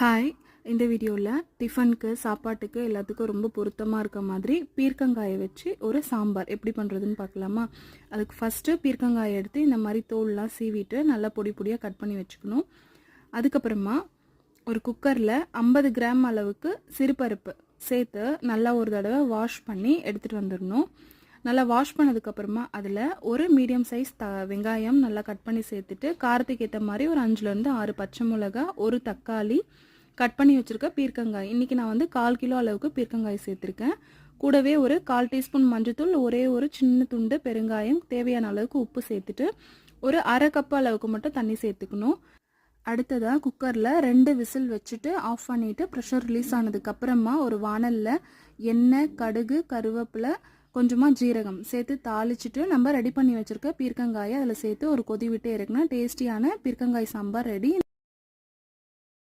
Hi, இந்த வீடியோவில் டிஃபனுக்கு சாப்பாட்டுக்கு எல்லாத்துக்கும் ரொம்ப பொருத்தமாக இருக்க மாதிரி பீர்க்கங்காயை வச்சு ஒரு சாம்பார் எப்படி பண்ணுறதுன்னு பார்க்கலாமா. அதுக்கு ஃபஸ்ட்டு பீர்க்கங்காயை எடுத்து இந்த மாதிரி தோல்லாம் சீவிட்டு நல்லா பொடி பொடியாக கட் பண்ணி வச்சுக்கணும். அதுக்கப்புறமா ஒரு குக்கரில் 50 கிராம் அளவுக்கு சிறுபருப்பு சேர்த்து நல்லா ஒரு தடவை வாஷ் பண்ணி எடுத்துகிட்டு வந்துடணும். நல்லா வாஷ் பண்ணதுக்கப்புறமா அதில் ஒரு மீடியம் சைஸ் வெங்காயம் நல்லா கட் பண்ணி சேர்த்துட்டு காரத்துக்கு ஏற்ற மாதிரி ஒரு 5லேருந்து 6 பச்சை மிளகா, ஒரு தக்காளி, கட் பண்ணி வச்சுருக்க பீர்க்கங்காய். இன்றைக்கி நான் வந்து 1/4 கிலோ அளவுக்கு பீர்க்கங்காய் சேர்த்துருக்கேன். கூடவே ஒரு 1/4 டீஸ்பூன் மஞ்சத்தூள், ஒரு சின்ன துண்டு பெருங்காயம், தேவையான அளவுக்கு உப்பு சேர்த்துட்டு ஒரு 1/2 கப் அளவுக்கு மட்டும் தண்ணி சேர்த்துக்கணும். அடுத்ததாக குக்கரில் 2 விசில் வச்சுட்டு ஆஃப் பண்ணிவிட்டு ப்ரெஷர் ரிலீஸ் ஆனதுக்கப்புறமா ஒரு வானலில் எண்ணெய், கடுகு, கருவேப்பிலை, கொஞ்சமாக ஜீரகம் சேர்த்து தாளிச்சிட்டு நம்ம ரெடி பண்ணி வச்சுருக்க பீர்க்கங்காயை அதில் சேர்த்து ஒரு கொதி விட்டு இறக்குனா டேஸ்டியான பீர்க்கங்காய் சாம்பார் ரெடி.